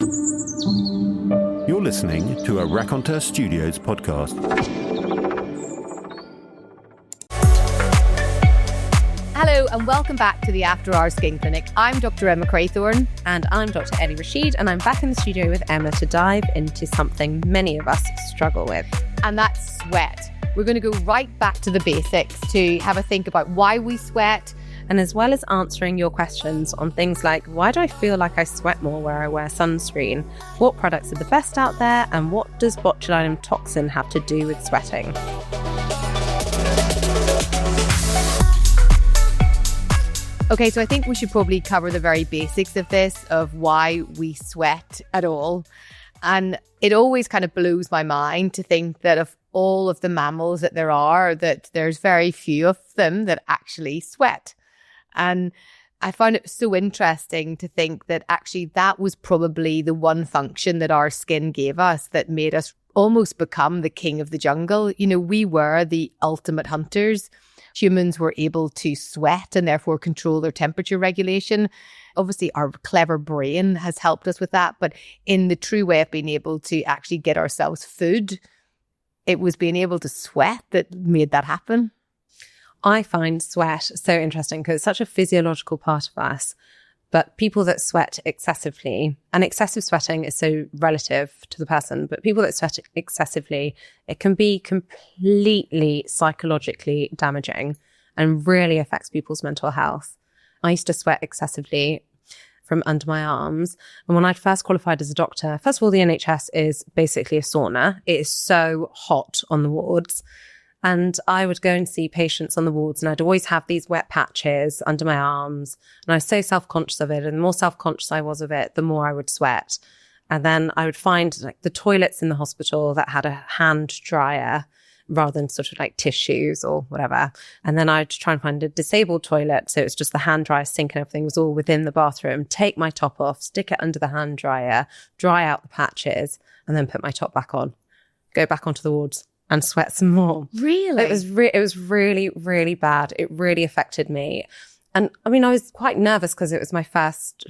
You're listening to a Raconteur Studios podcast. Hello and welcome back to the After Hours Skin Clinic. I'm Dr. Emma Craythorne. And I'm Dr. Ellie Rashid, and I'm back in the studio with Emma to dive into something many of us struggle with. And that's sweat. We're going to go right back to the basics to have a think about why we sweat. And as well as answering your questions on things like, why do I feel like I sweat more where I wear sunscreen? What products are the best out there? And what does botulinum toxin have to do with sweating? Okay, so I think we should probably cover the very basics of this, of why we sweat at all. And it always kind of blows my mind to think that of all of the mammals that there are, that there's very few of them that actually sweat. And I found it so interesting to think that actually that was probably the one function that our skin gave us that made us almost become the king of the jungle. You know, we were the ultimate hunters. Humans were able to sweat and therefore control their temperature regulation. Obviously, our clever brain has helped us with that. But in the true way of being able to actually get ourselves food, it was being able to sweat that made that happen. I find sweat so interesting because it's such a physiological part of us. But people that sweat excessively, and excessive sweating is so relative to the person, but people that sweat excessively, it can be completely psychologically damaging and really affects people's mental health. I used to sweat excessively from under my arms. And when I first qualified as a doctor, first of all, the NHS is basically a sauna. It is so hot on the wards. And I would go and see patients on the wards and I'd always have these wet patches under my arms. And I was so self-conscious of it. And the more self-conscious I was of it, the more I would sweat. And then I would find like the toilets in the hospital that had a hand dryer rather than sort of like tissues or whatever. And then I'd try and find a disabled toilet. So it's just the hand dryer sink and everything was all within the bathroom. Take my top off, stick it under the hand dryer, dry out the patches, and then put my top back on. Go back onto the wards and sweat some more. Really? It was really, really bad. It really affected me. And I mean, I was quite nervous because it was my first,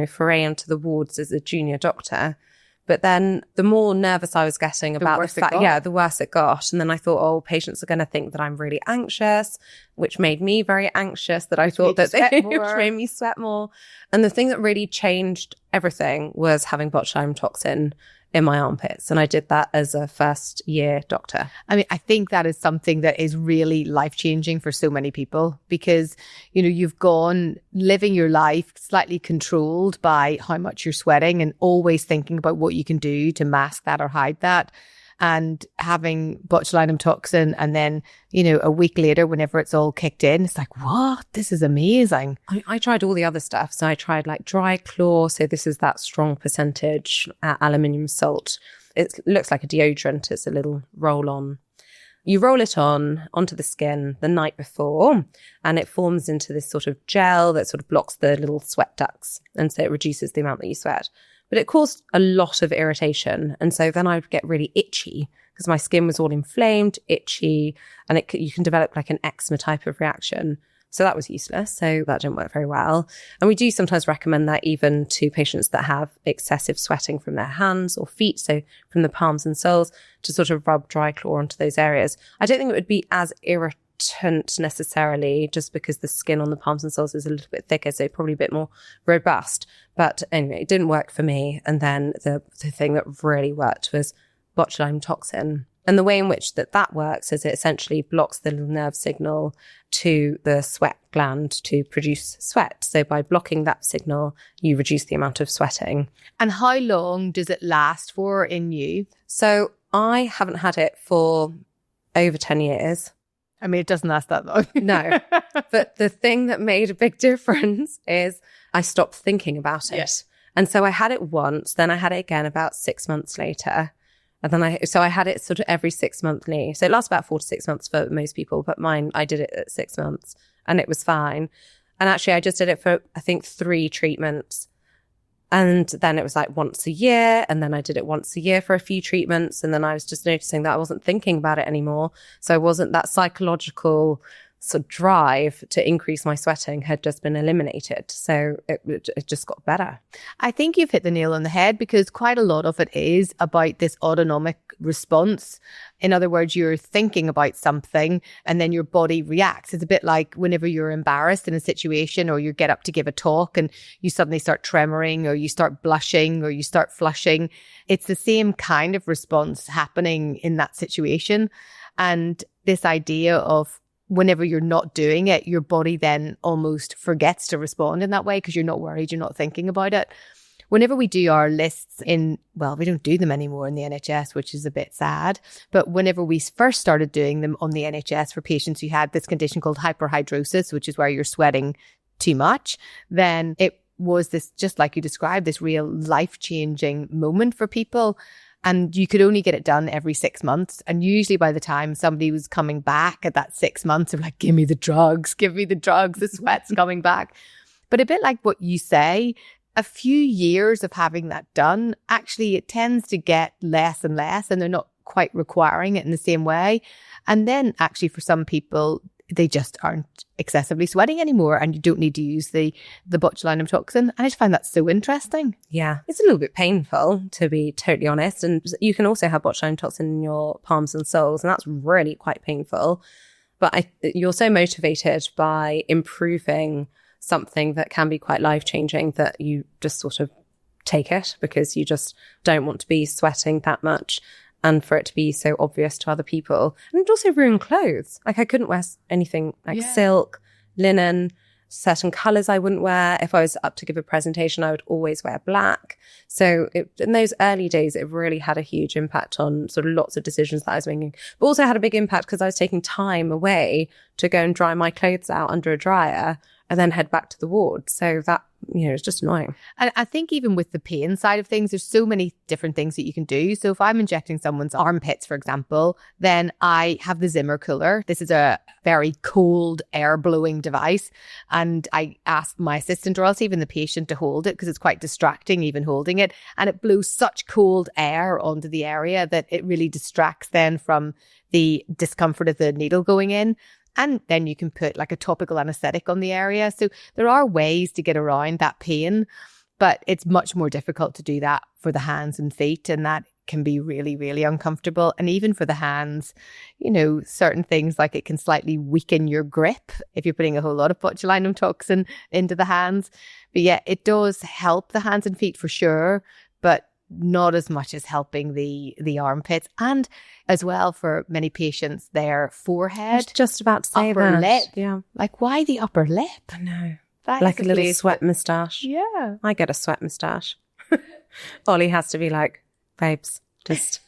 foray into the wards as a junior doctor. But then the more nervous I was getting about the fact, the worse it got. And then I thought, oh, patients are going to think that I'm really anxious, which made me very anxious, that I thought that they made me sweat more. And the thing that really changed everything was having botulinum toxin in my armpits. And I did that as a first year doctor. I mean, I think that is something that is really life-changing for so many people because, you've gone living your life slightly controlled by how much you're sweating and always thinking about what you can do to mask that or hide that. And having botulinum toxin and then, a week later, whenever it's all kicked in, it's like, what? This is amazing. I tried all the other stuff. So I tried like dry claw. So this is that strong percentage aluminium salt. It looks like a deodorant. It's a little roll on. You roll it onto the skin the night before and it forms into this sort of gel that sort of blocks the little sweat ducts. And so it reduces the amount that you sweat. But it caused a lot of irritation. And so then I would get really itchy because my skin was all inflamed, itchy, and you can develop like an eczema type of reaction. So that was useless. So that didn't work very well. And we do sometimes recommend that even to patients that have excessive sweating from their hands or feet, so from the palms and soles, to sort of rub dry claw onto those areas. I don't think it would be as irritant necessarily just because the skin on the palms and soles is a little bit thicker, so probably a bit more robust. But anyway, it didn't work for me. And then the thing that really worked was botulinum toxin. And the way in which that works is it essentially blocks the little nerve signal to the sweat gland to produce sweat. So by blocking that signal, you reduce the amount of sweating. And how long does it last for in you? So I haven't had it for over 10 years. I mean, it doesn't last that long. No. But the thing that made a big difference is I stopped thinking about it. Yes. And so I had it once, then I had it again about 6 months later. And then I had it sort of every 6 monthly. So it lasts about 4 to 6 months for most people, but mine, I did it at 6 months and it was fine. And actually I just did it for, I think, 3 treatments. And then it was like once a year. And then I did it once a year for a few treatments. And then I was just noticing that I wasn't thinking about it anymore. So it wasn't that psychological sort of drive to increase my sweating had just been eliminated. So it just got better. I think you've hit the nail on the head, because quite a lot of it is about this autonomic response. In other words, you're thinking about something and then your body reacts. It's a bit like whenever you're embarrassed in a situation, or you get up to give a talk and you suddenly start tremoring, or you start blushing, or you start flushing. It's the same kind of response happening in that situation. And this idea of whenever you're not doing it, your body then almost forgets to respond in that way because you're not worried, you're not thinking about it. Whenever we do our lists we don't do them anymore in the NHS, which is a bit sad. But whenever we first started doing them on the NHS for patients who had this condition called hyperhidrosis, which is where you're sweating too much, then it was this, just like you described, this real life-changing moment for people. And you could only get it done every 6 months. And usually by the time somebody was coming back at that 6 months, they're like, give me the drugs, the sweat's coming back. But a bit like what you say, a few years of having that done, actually it tends to get less and less, and they're not quite requiring it in the same way. And then actually for some people, they just aren't excessively sweating anymore, and you don't need to use the botulinum toxin. And I just find that so interesting. Yeah, it's a little bit painful, to be totally honest. And you can also have botulinum toxin in your palms and soles, and that's really quite painful. But you're so motivated by improving something that can be quite life-changing that you just sort of take it, because you just don't want to be sweating that much and for it to be so obvious to other people. And it also ruined clothes. Like I couldn't wear anything like silk, linen, certain colours I wouldn't wear. If I was up to give a presentation, I would always wear black. So in those early days, it really had a huge impact on sort of lots of decisions that I was making, but also had a big impact because I was taking time away to go and dry my clothes out under a dryer and then head back to the ward. So that, it's just annoying. And I think even with the pain side of things, there's so many different things that you can do. So if I'm injecting someone's armpits, for example, then I have the Zimmer cooler. This is a very cold air blowing device. And I ask my assistant, or else even the patient, to hold it because it's quite distracting even holding it. And it blows such cold air onto the area that it really distracts then from the discomfort of the needle going in. And then you can put like a topical anesthetic on the area. So there are ways to get around that pain, but it's much more difficult to do that for the hands and feet. And that can be really, really uncomfortable. And even for the hands, certain things like it can slightly weaken your grip if you're putting a whole lot of botulinum toxin into the hands. But yeah, it does help the hands and feet for sure, but not as much as helping the armpits, and as well for many patients their forehead. I was just about to say upper that. lip. Yeah, like why the upper lip? I know, that like a little sweat moustache. Yeah, I get a sweat moustache. Ollie has to be like, babes, just.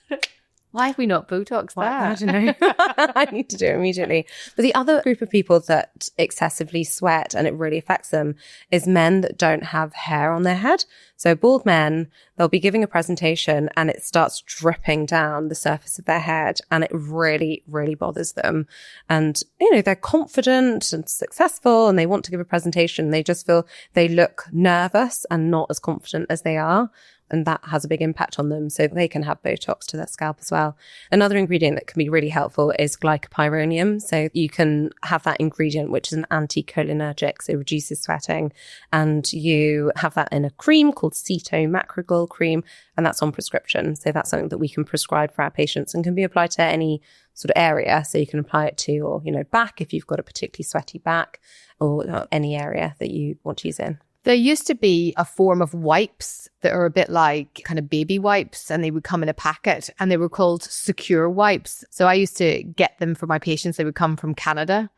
Why have we not Botox that? I don't know. I need to do it immediately. But the other group of people that excessively sweat and it really affects them is men that don't have hair on their head. So bald men, they'll be giving a presentation and it starts dripping down the surface of their head and it really, really bothers them. And, they're confident and successful and they want to give a presentation. They just feel they look nervous and not as confident as they are. And that has a big impact on them. So they can have Botox to their scalp as well. Another ingredient that can be really helpful is glycopyrronium. So you can have that ingredient, which is an anticholinergic, so reduces sweating. And you have that in a cream called Ceto Macrogol cream. And that's on prescription. So that's something that we can prescribe for our patients and can be applied to any sort of area. So you can apply it to your, back if you've got a particularly sweaty back, or any area that you want to use in. There used to be a form of wipes that are a bit like kind of baby wipes, and they would come in a packet and they were called secure wipes. So I used to get them for my patients. They would come from Canada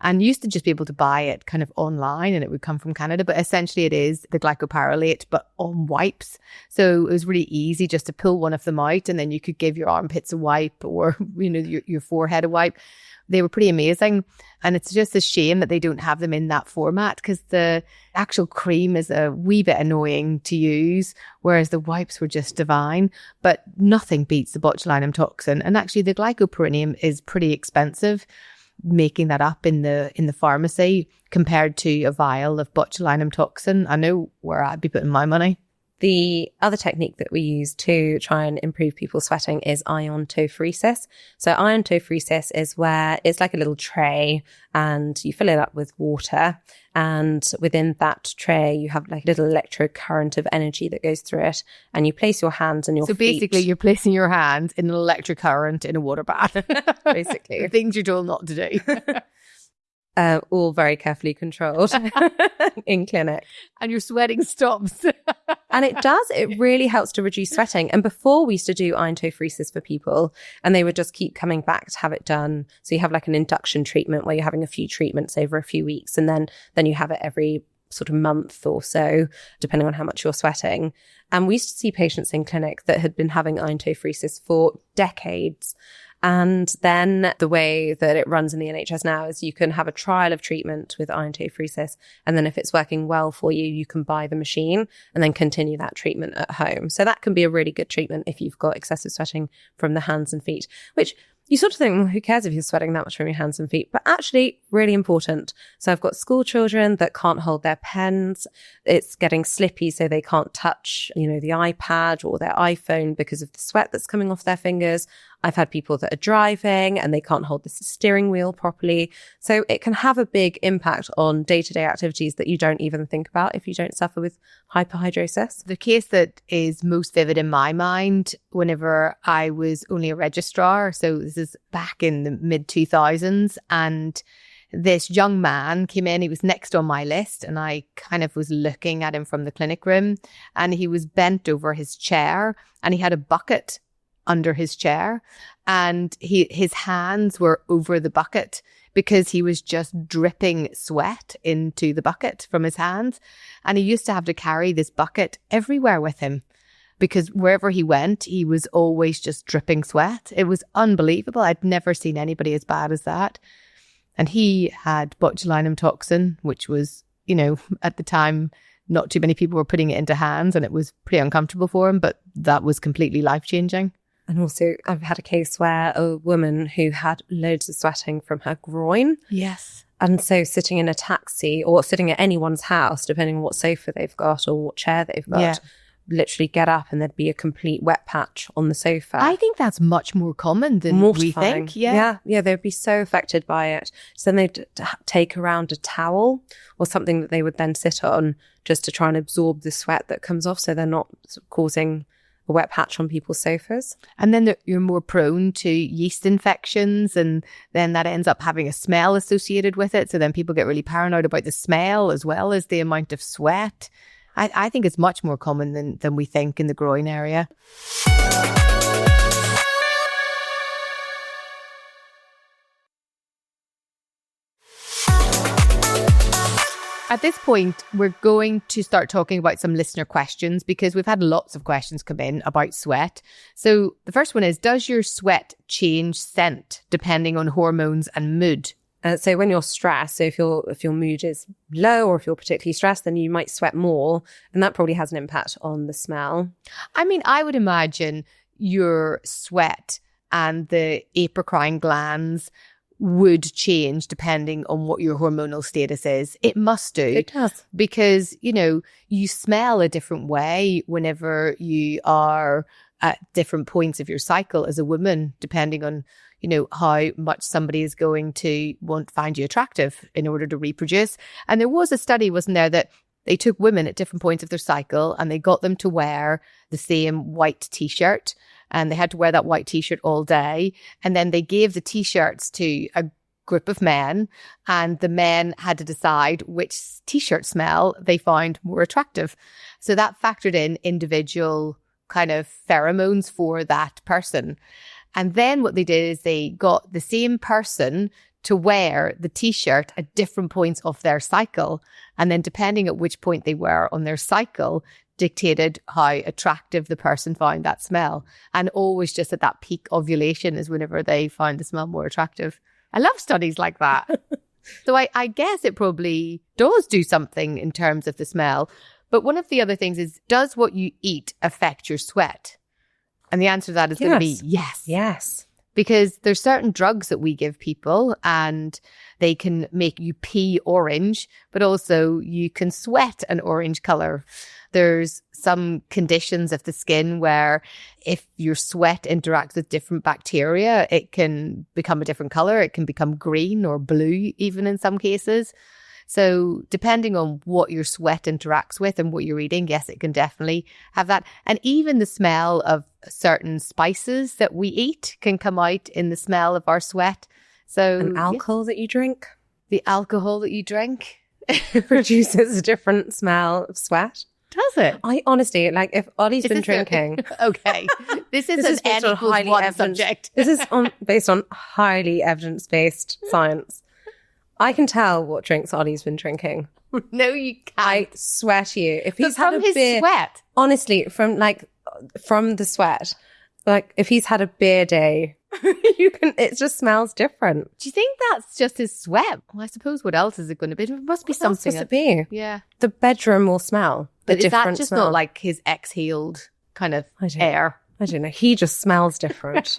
and used to just be able to buy it kind of online and it would come from Canada. But essentially it is the glycopyrrolate, but on wipes. So it was really easy just to pull one of them out and then you could give your armpits a wipe or, your forehead a wipe. They were pretty amazing. And it's just a shame that they don't have them in that format because the actual cream is a wee bit annoying to use, whereas the wipes were just divine. But nothing beats the botulinum toxin. And actually the glycopyrronium is pretty expensive, making that up in the pharmacy compared to a vial of botulinum toxin. I know where I'd be putting my money. The other technique that we use to try and improve people's sweating is iontophoresis. So iontophoresis is where it's like a little tray and you fill it up with water. And within that tray, you have like a little electric current of energy that goes through it. And you place your hands and your feet. So basically, you're placing your hands in an electric current in a water bath. Basically. The things you're told not to do. All very carefully controlled in clinic. And your sweating stops. And it really helps to reduce sweating. And before we used to do iontophoresis for people and they would just keep coming back to have it done. So you have like an induction treatment where you're having a few treatments over a few weeks and then you have it every sort of month or so, depending on how much you're sweating. And we used to see patients in clinic that had been having iontophoresis for decades. And then the way that it runs in the NHS now is you can have a trial of treatment with iontophoresis. And then if it's working well for you, you can buy the machine and then continue that treatment at home. So that can be a really good treatment if you've got excessive sweating from the hands and feet, which you sort of think, well, who cares if you're sweating that much from your hands and feet? But actually, really important. So I've got school children that can't hold their pens. It's getting slippy, so they can't touch, the iPad or their iPhone because of the sweat that's coming off their fingers. I've had people that are driving and they can't hold the steering wheel properly. So it can have a big impact on day-to-day activities that you don't even think about if you don't suffer with hyperhidrosis. The case that is most vivid in my mind, whenever I was only a registrar, so this is back in the mid-2000s, and this young man came in, he was next on my list, and I kind of was looking at him from the clinic room, and he was bent over his chair, and he had a bucket under his chair, and his hands were over the bucket because he was just dripping sweat into the bucket from his hands. And he used to have to carry this bucket everywhere with him because wherever he went, he was always just dripping sweat. It was unbelievable. I'd never seen anybody as bad as that. And he had botulinum toxin, which was, at the time, not too many people were putting it into hands, and it was pretty uncomfortable for him, but that was completely life-changing. And also, I've had a case where a woman who had loads of sweating from her groin. Yes. And so sitting in a taxi or sitting at anyone's house, depending on what sofa they've got or what chair they've got, literally get up and there'd be a complete wet patch on the sofa. I think that's much more common than we think. Yeah, they'd be so affected by it. So then they'd take around a towel or something that they would then sit on just to try and absorb the sweat that comes off so they're not causing a wet patch on people's sofas. And then you're more prone to yeast infections, and then that ends up having a smell associated with it. So then people get really paranoid about the smell as well as the amount of sweat. I think it's much more common than we think in the groin area. At this point, we're going to start talking about some listener questions because we've had lots of questions come in about sweat. So the first one is, does your sweat change scent depending on hormones and mood? So when you're stressed, so if your mood is low or if you're particularly stressed, then you might sweat more, and that probably has an impact on the smell. I mean, I would imagine your sweat and the apocrine glands would change depending on what your hormonal status is. It must do. It does. Because, you smell a different way whenever you are at different points of your cycle as a woman, depending on, how much somebody is going to find you attractive in order to reproduce. And there was a study, wasn't there, that they took women at different points of their cycle and they got them to wear the same white t-shirt, and they had to wear that white t-shirt all day. And then they gave the t-shirts to a group of men, and the men had to decide which t-shirt smell they found more attractive. So that factored in individual kind of pheromones for that person. And then what they did is they got the same person to wear the t-shirt at different points of their cycle. And then depending at which point they were on their cycle dictated how attractive the person found that smell. And always just at that peak ovulation is whenever they found the smell more attractive. I love studies like that. So I guess it probably does do something in terms of the smell. But one of the other things is, does what you eat affect your sweat? And the answer to that is going to be yes. Yes. Because there's certain drugs that we give people and they can make you pee orange, but also you can sweat an orange color. There's some conditions of the skin where if your sweat interacts with different bacteria, it can become a different color. It can become green or blue, even in some cases. So depending on what your sweat interacts with and what you're eating, yes, it can definitely have that. And even the smell of certain spices that we eat can come out in the smell of our sweat. So And alcohol that you drink the alcohol that you drink. produces a different smell of sweat. Does it? I honestly, like, if Ollie's been drinking... Okay. This is This is based on highly one subject. This is based on highly evidence-based science. I can tell what drinks Ollie's been drinking. No, you can't. I swear to you. If he's But had from a his beer... sweat. Honestly, from the sweat, like, if he's had a beer day, it just smells different. Do you think that's just his sweat? Well, I suppose what else is it going to be? There must be What else something. must it be? Yeah. The bedroom will smell. But is that different just smell. not like his exhaled kind of I don't- air? I don't know. He just smells different.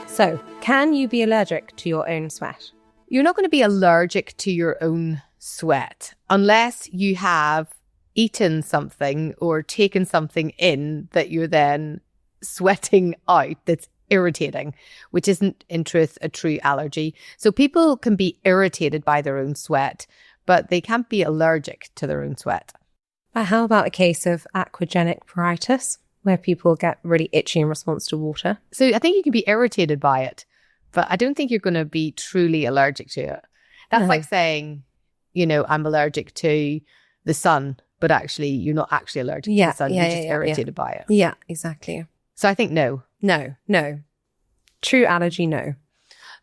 So, can you be allergic to your own sweat? You're not going to be allergic to your own sweat unless you have eaten something or taken something in that you're then sweating out that's irritating, which isn't in truth a true allergy. So people can be irritated by their own sweat, but they can't be allergic to their own sweat. But how about a case of aquagenic pruritus, where people get really itchy in response to water? So I think you can be irritated by it, but I don't think you're going to be truly allergic to it. That's No. like saying, I'm allergic to the sun, but actually you're not actually allergic to the sun. You're just irritated by it. Yeah, exactly. So I think no. No. True allergy, no.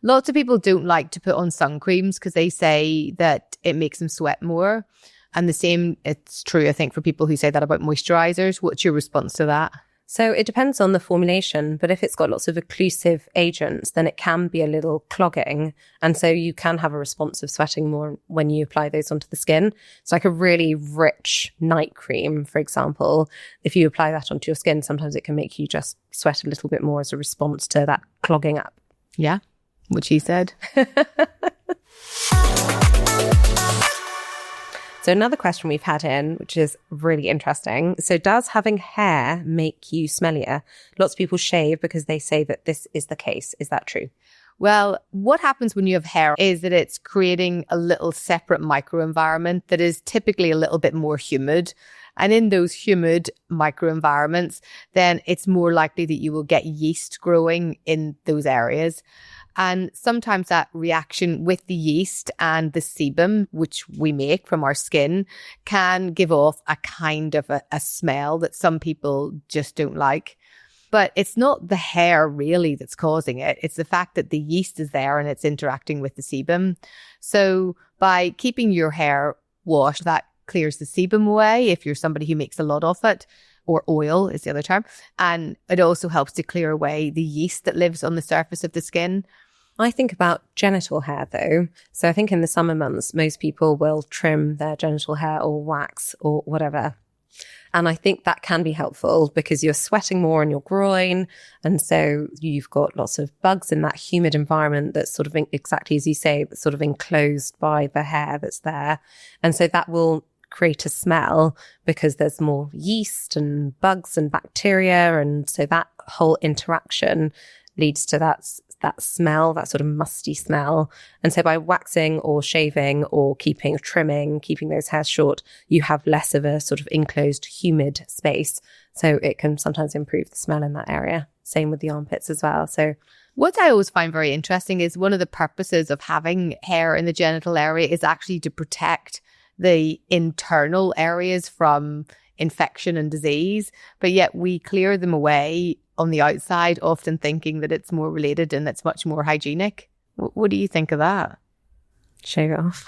Lots of people don't like to put on sun creams because they say that it makes them sweat more. And the same, it's true, I think, for people who say that about moisturizers. What's your response to that? So it depends on the formulation, but if it's got lots of occlusive agents, then it can be a little clogging. And so you can have a response of sweating more when you apply those onto the skin. So like a really rich night cream, for example, if you apply that onto your skin, sometimes it can make you just sweat a little bit more as a response to that clogging up. Yeah, what she said. So another question we've had in, which is really interesting. So does having hair make you smellier? Lots of people shave because they say that this is the case. Is that true? Well, what happens when you have hair is that it's creating a little separate microenvironment that is typically a little bit more humid. And in those humid microenvironments, then it's more likely that you will get yeast growing in those areas. And sometimes that reaction with the yeast and the sebum, which we make from our skin, can give off a kind of a smell that some people just don't like. But it's not the hair really that's causing it. It's the fact that the yeast is there and it's interacting with the sebum. So by keeping your hair washed, that clears the sebum away if you're somebody who makes a lot of it, or oil is the other term. And it also helps to clear away the yeast that lives on the surface of the skin. I think about genital hair though. So I think in the summer months, most people will trim their genital hair or wax or whatever. And I think that can be helpful because you're sweating more in your groin. And so you've got lots of bugs in that humid environment that's sort of exactly as you say, that's sort of enclosed by the hair that's there. And so that will create a smell because there's more yeast and bugs and bacteria. And so that whole interaction leads to that smell, that sort of musty smell. And so by waxing or shaving or trimming, keeping those hairs short, you have less of a sort of enclosed, humid space. So it can sometimes improve the smell in that area. Same with the armpits as well. So what I always find very interesting is one of the purposes of having hair in the genital area is actually to protect the internal areas from infection and disease, but yet we clear them away on the outside, often thinking that it's more related and it's much more hygienic. What do you think of that? Shave it off.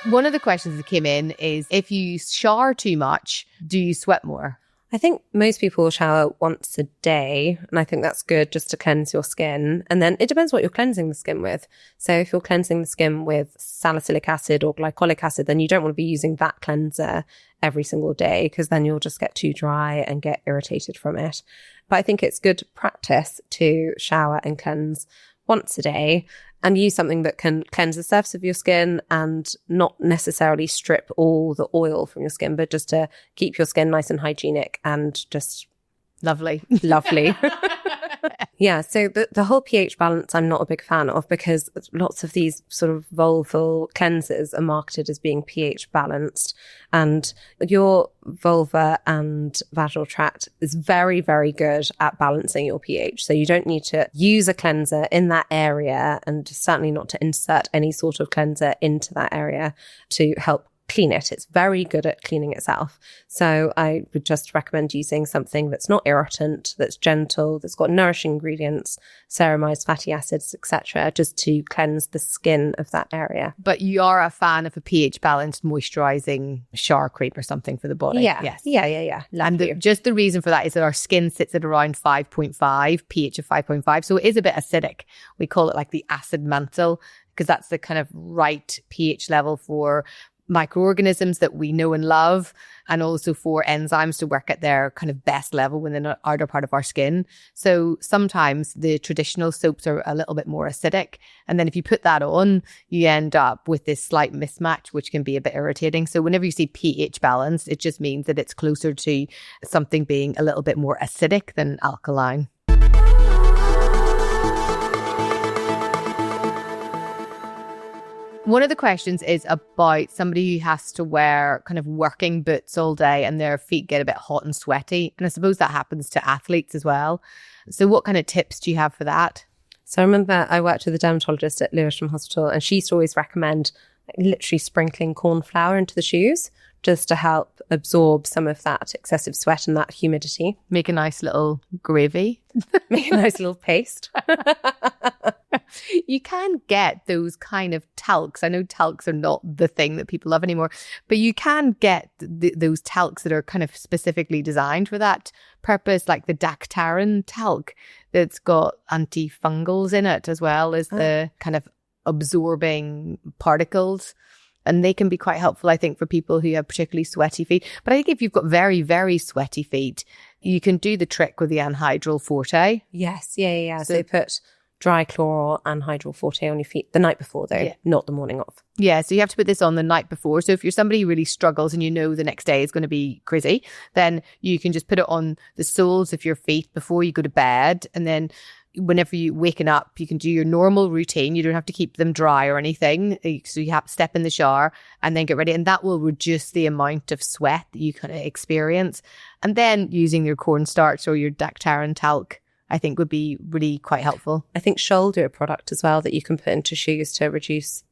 One of the questions that came in is, if you shower too much, do you sweat more? I think most people shower once a day, and I think that's good just to cleanse your skin. And then it depends what you're cleansing the skin with. So if you're cleansing the skin with salicylic acid or glycolic acid, then you don't want to be using that cleanser every single day because then you'll just get too dry and get irritated from it. But I think it's good practice to shower and cleanse once a day and use something that can cleanse the surface of your skin and not necessarily strip all the oil from your skin, but just to keep your skin nice and hygienic and just Lovely. lovely. Yeah, so the whole pH balance I'm not a big fan of, because lots of these sort of vulval cleansers are marketed as being pH balanced, and your vulva and vaginal tract is very, very good at balancing your pH. So you don't need to use a cleanser in that area, and certainly not to insert any sort of cleanser into that area to help clean it. It's very good at cleaning itself. So I would just recommend using something that's not irritant, that's gentle, that's got nourishing ingredients, ceramides, fatty acids, etc., just to cleanse the skin of that area. But you are a fan of a pH balanced moisturizing shower cream or something for the body. Yeah. Yes. Yeah. And just the reason for that is that our skin sits at around 5.5, pH of 5.5. So it is a bit acidic. We call it like the acid mantle, because that's the kind of right pH level for microorganisms that we know and love, and also for enzymes to work at their kind of best level within the outer part of our skin. So sometimes the traditional soaps are a little bit more acidic, and then if you put that on, you end up with this slight mismatch, which can be a bit irritating. So whenever you see pH balance, it just means that it's closer to something being a little bit more acidic than alkaline. One of the questions is about somebody who has to wear kind of working boots all day and their feet get a bit hot and sweaty. And I suppose that happens to athletes as well. So what kind of tips do you have for that? So I remember I worked with a dermatologist at Lewisham Hospital, and she used to always recommend literally sprinkling corn flour into the shoes just to help absorb some of that excessive sweat and that humidity. Make a nice little gravy. Make a nice little paste. You can get those kind of talcs. I know talcs are not the thing that people love anymore, but you can get those talcs that are kind of specifically designed for that purpose, like the Dactarin talc that's got antifungals in it, as well as the kind of absorbing particles. And they can be quite helpful, I think, for people who have particularly sweaty feet. But I think if you've got very, very sweaty feet, you can do the trick with the anhydrol forte. Yes, yeah. So put dry chlor and anhydrol forte on your feet the night before, though, not the morning of. Yeah, so you have to put this on the night before. So if you're somebody who really struggles and you know the next day is going to be crazy, then you can just put it on the soles of your feet before you go to bed. And then whenever you waken up, you can do your normal routine. You don't have to keep them dry or anything. So you have to step in the shower and then get ready. And that will reduce the amount of sweat that you kind of experience. And then using your cornstarch or your Dactarin talc, I think would be really quite helpful. I think Scholl do a product as well that you can put into shoes to reduce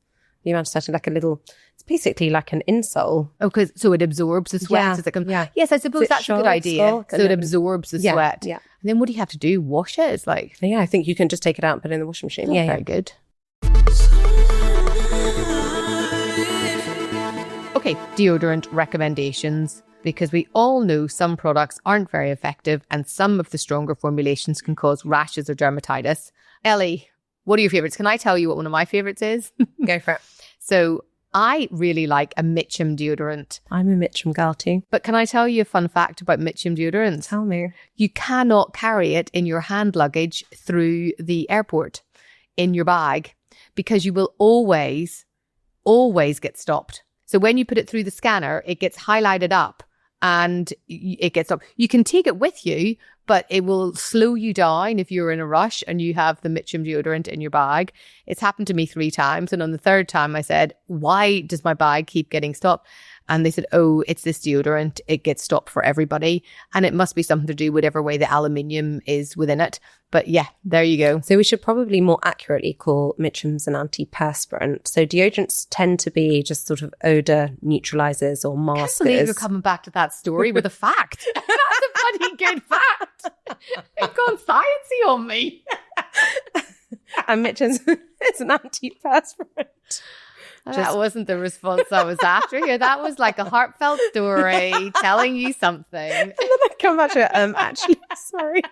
the amount of sweat, like a little, it's basically like an insole. Oh, so it absorbs the sweat. Yeah. Yes, I suppose that's a good idea. So it absorbs the sweat. Yeah. And then what do you have to do? Wash it? It's like... Yeah, I think you can just take it out and put it in the washing machine. Yeah, very good. Okay, deodorant recommendations. Because we all know some products aren't very effective and some of the stronger formulations can cause rashes or dermatitis. Ellie, what are your favorites? Can I tell you what one of my favorites is? Go for it. So I really like a Mitchum deodorant. I'm a Mitchum girl too. But can I tell you a fun fact about Mitchum deodorant? Tell me. You cannot carry it in your hand luggage through the airport in your bag, because you will always get stopped. So when you put it through the scanner, it gets highlighted up and it gets up. You can take it with you, but it will slow you down if you're in a rush and you have the Mitchum deodorant in your bag. It's happened to me 3 times. And on the 3rd time, I said, why does my bag keep getting stopped? And they said, oh, it's this deodorant. It gets stopped for everybody. And it must be something to do whatever way the aluminium is within it. But yeah, there you go. So we should probably more accurately call Mitchum's an antiperspirant. So deodorants tend to be just sort of odor neutralizers or maskers. I can't believe you're coming back to that story with a fact. That's a bloody good fact. It's gone sciencey on me. And Mitchum's is an antiperspirant. That wasn't the response I was after here. That was like a heartfelt story telling you something. And then I come back to it. Actually, sorry.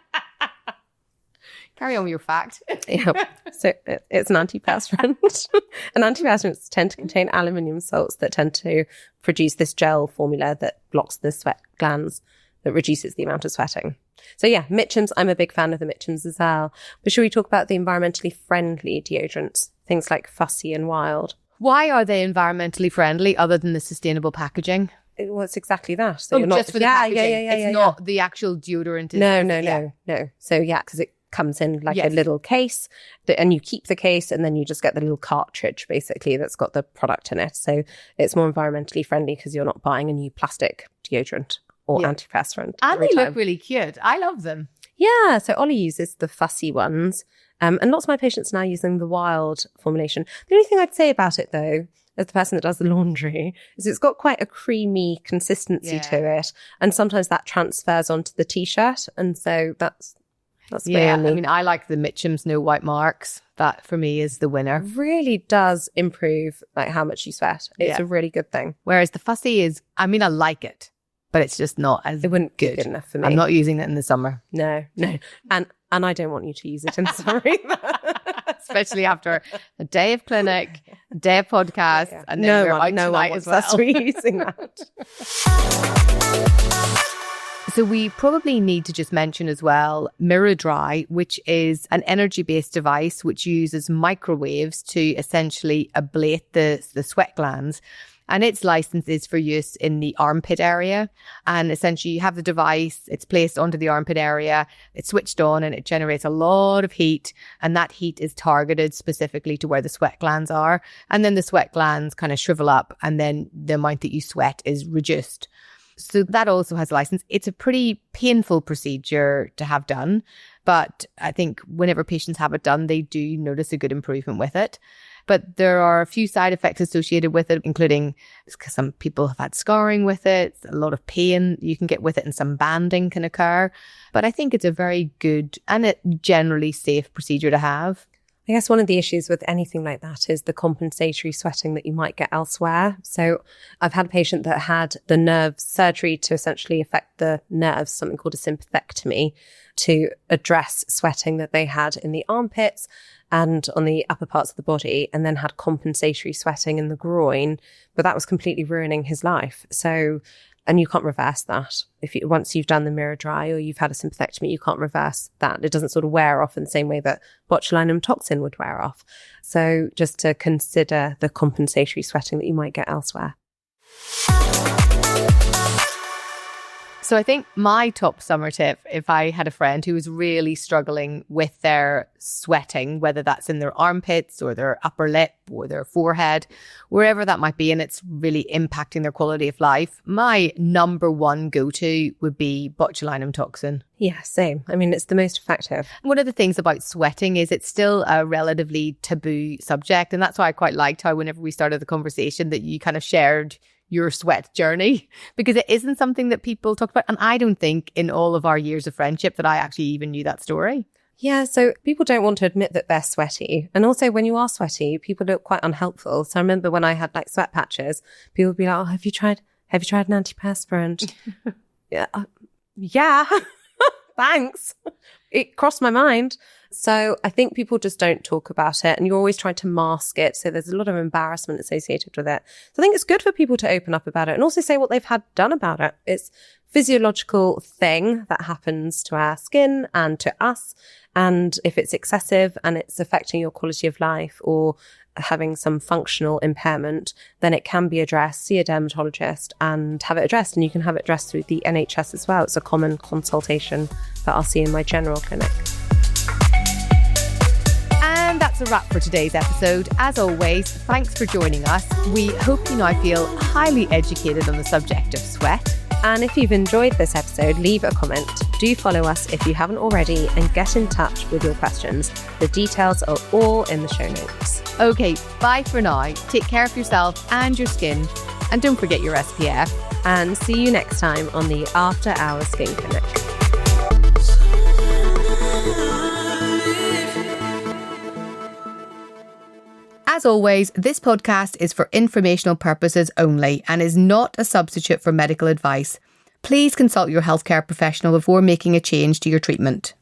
Carry on with your fact. Yeah. So it's an antiperspirant. And antiperspirants tend to contain aluminium salts that tend to produce this gel formula that blocks the sweat glands that reduces the amount of sweating. So yeah, Mitchum's, I'm a big fan of the Mitchum's as well. But should we talk about the environmentally friendly deodorants? Things like Fussy and Wild. Why are they environmentally friendly other than the sustainable packaging? Well, it's exactly that. So you're just for the packaging. It's not yeah. the actual deodorant. No. So yeah, because it comes in like a little case and you keep the case and then you just get the little cartridge basically that's got the product in it. So it's more environmentally friendly because you're not buying a new plastic deodorant or antiperspirant. And they look really cute. I love them. Yeah. So Ollie uses the Fussy ones. And lots of my patients are now using the Wild formulation. The only thing I'd say about it though, as the person that does the laundry, is it's got quite a creamy consistency to it. And sometimes that transfers onto the t-shirt. And so that's I mean, I like the Mitchum's No White Marks. That for me is the winner. Really does improve like how much you sweat. It's a really good thing. Whereas the Fussy is, I mean, I like it, but it's just not as it wouldn't good. Be good enough for me. I'm not using it in the summer. No. And I don't want you to use it in the summer either. Especially after a day of clinic, a day of podcast, and then we're out tonight as well. Us to be using that. So we probably need to just mention as well Mirror Dry, which is an energy-based device which uses microwaves to essentially ablate the sweat glands. And its license is for use in the armpit area. And essentially you have the device, it's placed onto the armpit area, it's switched on and it generates a lot of heat. And that heat is targeted specifically to where the sweat glands are. And then the sweat glands kind of shrivel up and then the amount that you sweat is reduced. So that also has a license. It's a pretty painful procedure to have done. But I think whenever patients have it done, they do notice a good improvement with it. But there are a few side effects associated with it, including some people have had scarring with it, a lot of pain you can get with it, and some banding can occur. But I think it's a very good and a generally safe procedure to have. I guess one of the issues with anything like that is the compensatory sweating that you might get elsewhere. So I've had a patient that had the nerve surgery to essentially affect the nerves, something called a sympathectomy, to address sweating that they had in the armpits and on the upper parts of the body, and then had compensatory sweating in the groin, but that was completely ruining his life. So, and you can't reverse that. Once you've done the Mirror Dry or you've had a sympathectomy, you can't reverse that. It doesn't sort of wear off in the same way that botulinum toxin would wear off. So just to consider the compensatory sweating that you might get elsewhere. So I think my top summer tip, if I had a friend who was really struggling with their sweating, whether that's in their armpits or their upper lip or their forehead, wherever that might be, and it's really impacting their quality of life, my number one go-to would be botulinum toxin. Yeah, same. I mean, it's the most effective. One of the things about sweating is it's still a relatively taboo subject. And that's why I quite liked how whenever we started the conversation that you kind of shared your sweat journey, because it isn't something that people talk about. And I don't think in all of our years of friendship that I actually even knew that story. Yeah, so people don't want to admit that they're sweaty. And also when you are sweaty, people look quite unhelpful. So I remember when I had like sweat patches, people would be like, oh, have you tried an antiperspirant? Yeah. Thanks. It crossed my mind. So I think people just don't talk about it and you're always trying to mask it. So there's a lot of embarrassment associated with it. So I think it's good for people to open up about it and also say what they've had done about it. It's a physiological thing that happens to our skin and to us. And if it's excessive and it's affecting your quality of life or having some functional impairment, then it can be addressed. See a dermatologist and have it addressed. And you can have it addressed through the NHS as well. It's a common consultation that I'll see in my general clinic. And that's a wrap for today's episode. As always, thanks for joining us. We hope you now feel highly educated on the subject of sweat. And if you've enjoyed this episode, leave a comment. Do follow us if you haven't already and get in touch with your questions. The details are all in the show notes. Okay, bye for now. Take care of yourself and your skin. And don't forget your SPF. And see you next time on the After Hours Skin Clinic. As always, this podcast is for informational purposes only and is not a substitute for medical advice. Please consult your healthcare professional before making a change to your treatment.